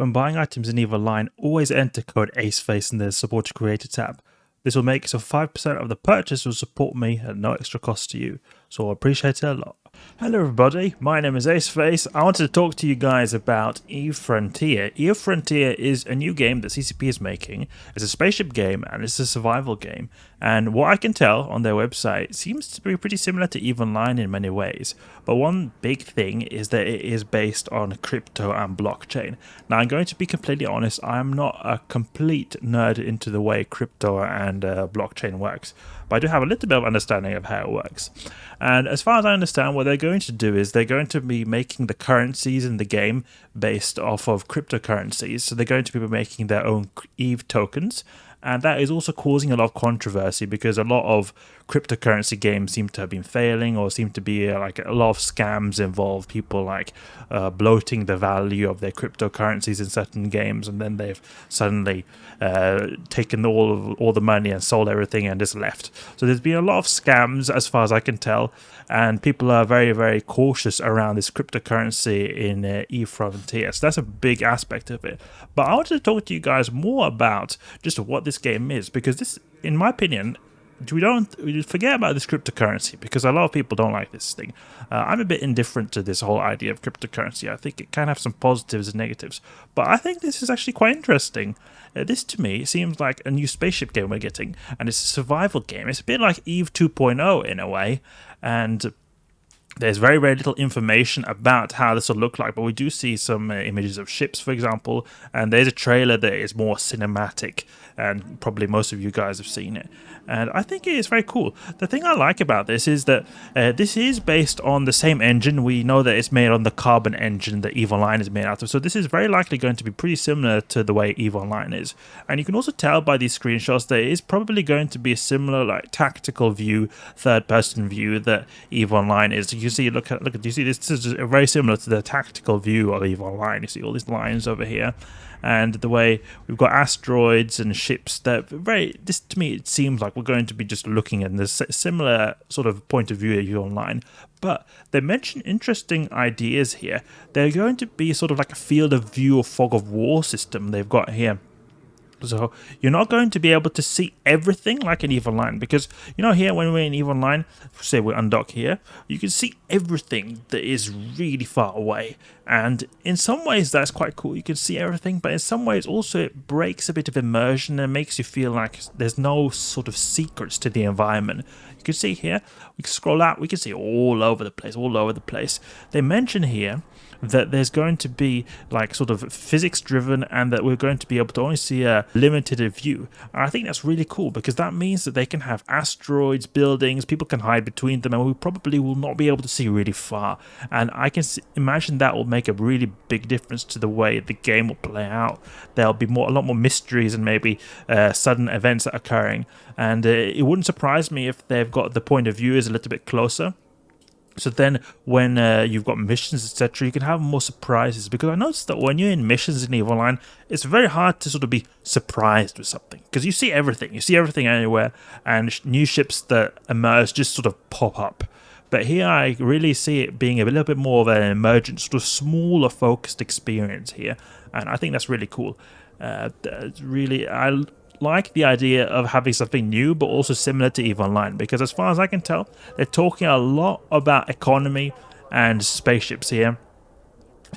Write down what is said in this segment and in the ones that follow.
When buying items in EVE Online, always enter code Aceface in the Support a Creator tab. This will make it so 5% of the purchase will support me at no extra cost to you, so I appreciate it a lot. Hello everybody, my name is Aceface. I wanted to talk to you guys about EVE Frontier. EVE Frontier is a new game that CCP is making. It's a spaceship game and it's a survival game. And what I can tell on their website, it seems to be pretty similar to EVE Online in many ways. But one big thing is that it is based on crypto and blockchain. Now I'm going to be completely honest, I'm not a complete nerd into the way crypto and blockchain works. But I do have a little bit of understanding of how it works. And as far as I understand, what they're going to do is they're going to be making the currencies in the game based off of cryptocurrencies. So they're going to be making their own EVE tokens. And that is also causing a lot of controversy because a lot of cryptocurrency games seem to have been failing or seem to be like a lot of scams involved. People like bloating the value of their cryptocurrencies in certain games, and then they've suddenly taken all the money and sold everything and just left. So there's been a lot of scams as far as I can tell, and people are very, very cautious around this cryptocurrency in EVE Frontier. So that's a big aspect of it. But I wanted to talk to you guys more about just what this game is, because this, in my opinion, we forget about this cryptocurrency because a lot of people don't like this thing. I'm a bit indifferent to this whole idea of cryptocurrency. I think it can have some positives and negatives, but I think this is actually quite interesting. This to me seems like a new spaceship game we're getting, and it's a survival game. It's a bit like EVE 2.0 in a way, and there's very, very little information about how this will look like, but we do see some images of ships, for example, and there's a trailer that is more cinematic, and probably most of you guys have seen it. And I think it is very cool. The thing I like about this is that this is based on the same engine. We know that it's made on the Carbon engine that EVE Online is made out of, so this is very likely going to be pretty similar to the way EVE Online is. And you can also tell by these screenshots that it is probably going to be a similar like tactical view, third-person view that EVE Online is. You see, look at, you see this is very similar to the tactical view of EVE Online. You see all these lines over here, and the way we've got asteroids and ships that this to me it seems like we're going to be just looking at this similar sort of point of view of EVE Online. But they mention interesting ideas here. They're going to be sort of like a field of view or fog of war system they've got here. So you're not going to be able to see everything like in EVE Online, because you know here when we're in EVE Online, say we undock here, you can see everything that is really far away, and in some ways that's quite cool. You can see everything, but in some ways also it breaks a bit of immersion and makes you feel like there's no sort of secrets to the environment. You can see here, we can scroll out, we can see all over the place. They mention here that there's going to be like sort of physics driven, and that we're going to be able to only see a limited view. And I think that's really cool because that means that they can have asteroids, buildings, people can hide between them, and we probably will not be able to see really far. And I can imagine that will make a really big difference to the way the game will play out. There'll be a lot more mysteries and maybe sudden events that are occurring. And it wouldn't surprise me if they've got the point of view is a little bit closer. So then when you've got missions, etc., you can have more surprises. Because I noticed that when you're in missions in EVE Online, it's very hard to sort of be surprised with something. Because you see everything. You see everything anywhere. And new ships that emerge just sort of pop up. But here I really see it being a little bit more of an emergent, sort of smaller focused experience here. And I think that's really cool. I like the idea of having something new but also similar to EVE Online, because as far as I can tell, they're talking a lot about economy and spaceships here.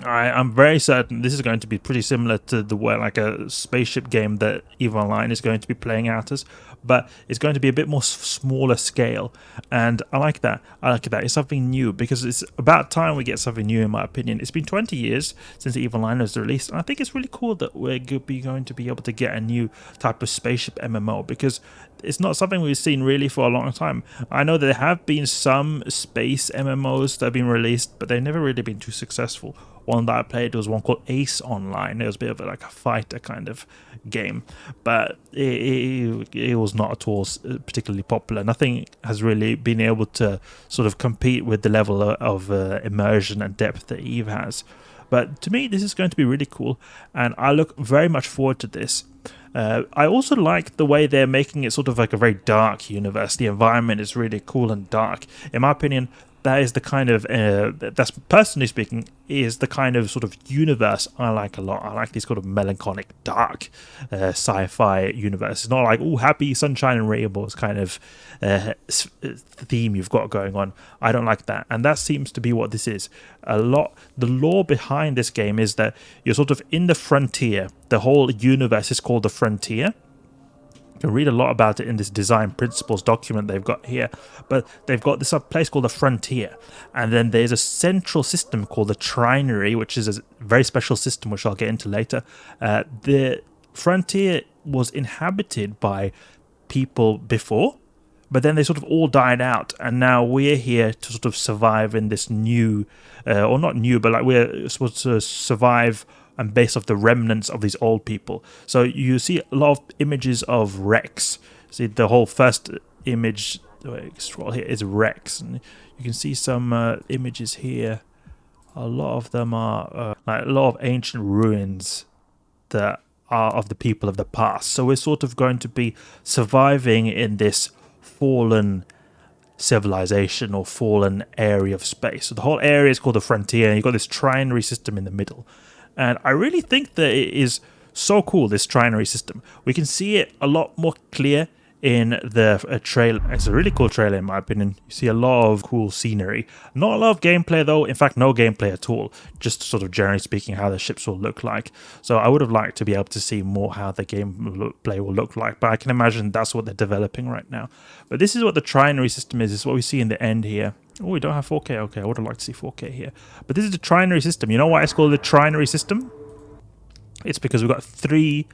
I'm very certain this is going to be pretty similar to the way like a spaceship game that EVE Online is going to be playing out as, but it's going to be a bit more smaller scale, and I like that. It's something new, because it's about time we get something new, in my opinion. It's been 20 years since EVE Online was released, and I think it's really cool that we're going to be able to get a new type of spaceship MMO, because it's not something we've seen really for a long time. I know that there have been some space MMOs that have been released, but they've never really been too successful. One that I played was one called Ace Online. It was a bit of like a fighter kind of game, but it was not at all particularly popular. Nothing has really been able to sort of compete with the level of immersion and depth that EVE has. But to me, this is going to be really cool, and I look very much forward to this. I also like the way they're making it sort of like a very dark universe. The environment is really cool and dark. In my opinion, that is the kind of that's personally speaking is the kind of sort of universe I like a lot. I like this sort of melancholic, dark sci-fi universe. It's not like happy sunshine and rainbows kind of theme you've got going on. I don't like that, and that seems to be what this is. A lot. The lore behind this game is that you're sort of in the frontier. The whole universe is called the frontier. You can read a lot about it in this design principles document they've got here, but they've got this place called the frontier, and then there's a central system called the trinary, which is a very special system which I'll get into later. The frontier was inhabited by people before, but then they sort of all died out, and now we're here to sort of survive in this new, or not new, but like we're supposed to survive and based off the remnants of these old people. So you see a lot of images of Rex. See, the whole first image, scroll here, is Rex, and you can see some images here. A lot of them are like a lot of ancient ruins that are of the people of the past. So we're sort of going to be surviving in this fallen civilization or fallen area of space. So the whole area is called the frontier, and you've got this trinary system in the middle. And I really think that it is so cool, this trinary system. We can see it a lot more clear in the trailer. It's a really cool trailer in my opinion. You see a lot of cool scenery. Not a lot of gameplay though. In fact, no gameplay at all. Just sort of generally speaking how the ships will look like. So I would have liked to be able to see more how the gameplay will look like. But I can imagine that's what they're developing right now. But this is what the trinary system is. This is what we see in the end here. Oh, we don't have 4K. Okay, I would have liked to see 4K here. But this is the trinary system. You know why it's called the trinary system? It's because we've got 3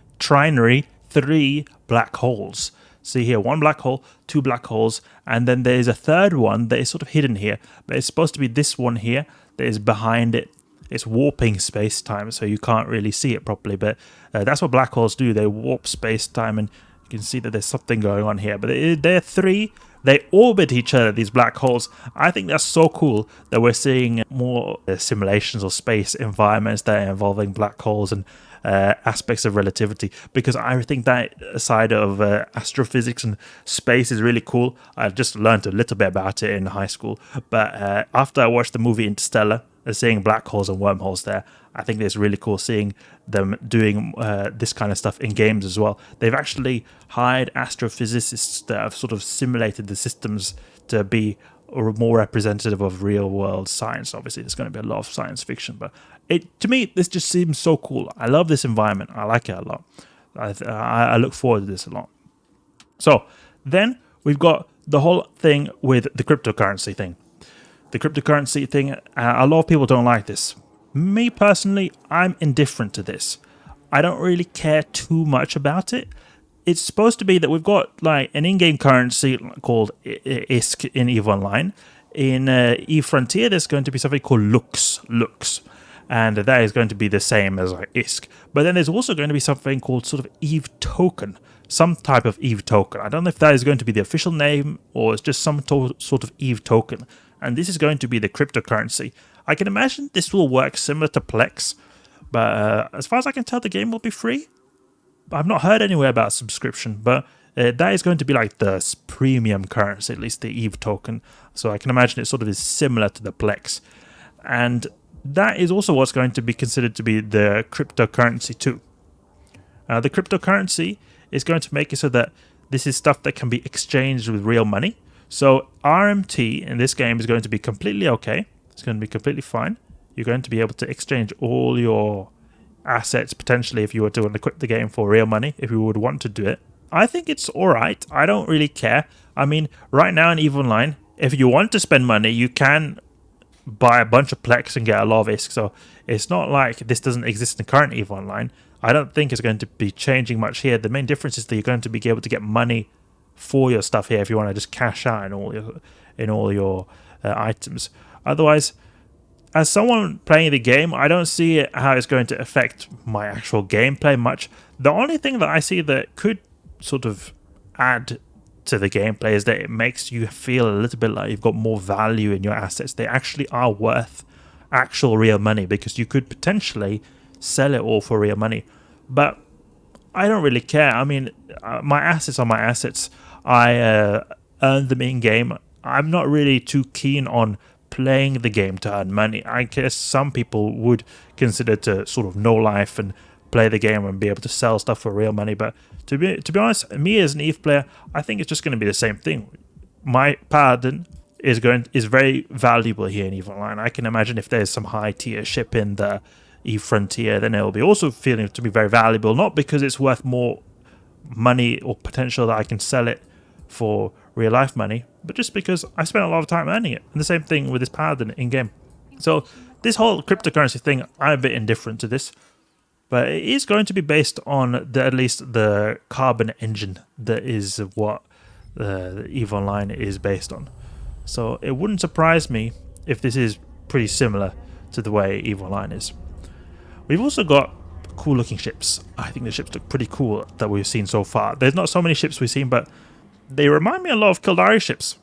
black holes. See here, 1 black hole, 2 black holes, and then there's a third one that is sort of hidden here. But it's supposed to be this one here that is behind it. It's warping space-time, so you can't really see it properly. But that's what black holes do. They warp space-time, and you can see that there's something going on here. But they're 3. They orbit each other, these black holes. I think that's so cool that we're seeing more simulations or space environments that are involving black holes and aspects of relativity, because I think that side of astrophysics and space is really cool. I just learned a little bit about it in high school, but after I watched the movie Interstellar, seeing black holes and wormholes there, I think it's really cool seeing them doing this kind of stuff in games as well. They've actually hired astrophysicists that have sort of simulated the systems to be more representative of real world science. Obviously, there's going to be a lot of science fiction, but to me, this just seems so cool. I love this environment. I like it a lot. I look forward to this a lot. So then we've got the whole thing with the cryptocurrency thing. The cryptocurrency thing, a lot of people don't like this. Me personally, I'm indifferent to this. I don't really care too much about it. It's supposed to be that we've got like an in-game currency called ISK in EVE Online. In EVE Frontier, there's going to be something called Lux. And that is going to be the same as like ISK. But then there's also going to be something called sort of EVE Token. Some type of EVE Token. I don't know if that is going to be the official name or it's just some sort of EVE Token. And this is going to be the cryptocurrency. I can imagine this will work similar to Plex. But as far as I can tell, the game will be free. I've not heard anywhere about subscription, but that is going to be like the premium currency, at least the EVE token. So I can imagine it sort of is similar to the Plex. And that is also what's going to be considered to be the cryptocurrency too. The cryptocurrency is going to make it so that this is stuff that can be exchanged with real money. So RMT in this game is going to be completely okay. It's going to be completely fine. You're going to be able to exchange all your assets potentially if you were to want to quit the game for real money, if you would want to do it. I think it's alright. I don't really care. I mean, right now in EVE Online, if you want to spend money, you can buy a bunch of Plex and get a lot of ISK. So it's not like this doesn't exist in current EVE Online. I don't think it's going to be changing much here. The main difference is that you're going to be able to get money for your stuff here if you want to just cash out in all your items. Otherwise, as someone playing the game, I don't see how it's going to affect my actual gameplay much. The only thing that I see that could sort of add to the gameplay is that it makes you feel a little bit like you've got more value in your assets. They actually are worth actual real money because you could potentially sell it all for real money. But I don't really care. I mean, my assets are my assets. I earn them in-game. I'm not really too keen on playing the game to earn money. I guess some people would consider to sort of know life and play the game and be able to sell stuff for real money, but to be honest, me as an EVE player, I think it's just going to be the same thing. My Paladin is very valuable here in EVE Online. I can imagine if there's some high tier ship in the EVE Frontier, then it will be also feeling to be very valuable, not because it's worth more money or potential that I can sell it for real life money, but just because I spent a lot of time earning it. And the same thing with this Paladin in game. So this whole cryptocurrency thing, I'm a bit indifferent to this, but it is going to be based on at least the carbon engine that is what EVE Online is based on. So it wouldn't surprise me if this is pretty similar to the way EVE Online is. We've also got cool looking ships. I think the ships look pretty cool that we've seen so far. There's not so many ships we've seen, but they remind me a lot of Kildare ships.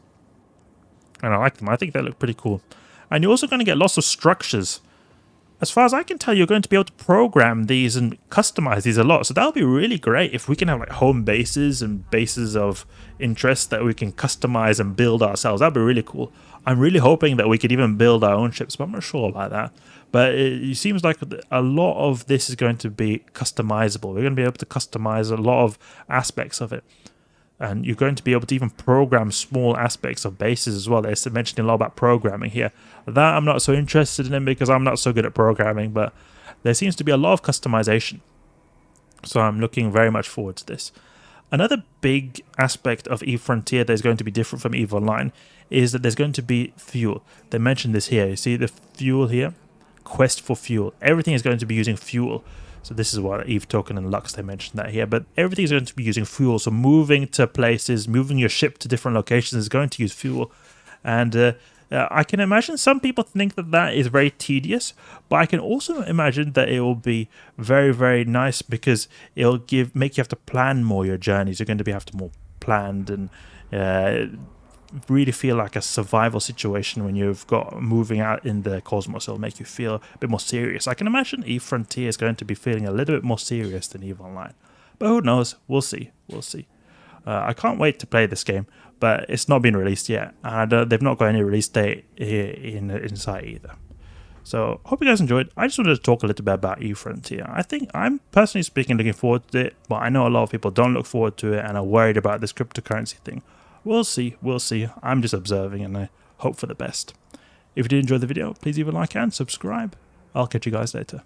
And I like them. I think they look pretty cool. And you're also going to get lots of structures. As far as I can tell, you're going to be able to program these and customize these a lot. So that'll be really great if we can have like home bases and bases of interest that we can customize and build ourselves. That'd be really cool. I'm really hoping that we could even build our own ships, but I'm not sure about that. But it seems like a lot of this is going to be customizable. We're going to be able to customize a lot of aspects of it. And you're going to be able to even program small aspects of bases as well. They're mentioning a lot about programming here. That I'm not so interested in because I'm not so good at programming, but there seems to be a lot of customization. So I'm looking very much forward to this. Another big aspect of EVE Frontier that is going to be different from EVE Online is that there's going to be fuel. They mentioned this here. You see the fuel here? Quest for fuel. Everything is going to be using fuel. So this is what EVE Token and Lux, they mentioned that here. But everything is going to be using fuel. So moving to places, moving your ship to different locations is going to use fuel. And I can imagine some people think that that is very tedious. But I can also imagine that it will be very, very nice because it'll make you have to plan more your journeys. You're going to have to more planned and really feel like a survival situation when you've got moving out in the cosmos. It'll make you feel a bit more serious. I can imagine EVE Frontier is going to be feeling a little bit more serious than EVE Online. But who knows? We'll see. We'll see. I can't wait to play this game, but it's not been released yet. And they've not got any release date here inside either. So, hope you guys enjoyed. I just wanted to talk a little bit about EVE Frontier. I think I'm personally speaking looking forward to it, but I know a lot of people don't look forward to it and are worried about this cryptocurrency thing. We'll see, we'll see. I'm just observing and I hope for the best. If you did enjoy the video, please leave a like and subscribe. I'll catch you guys later.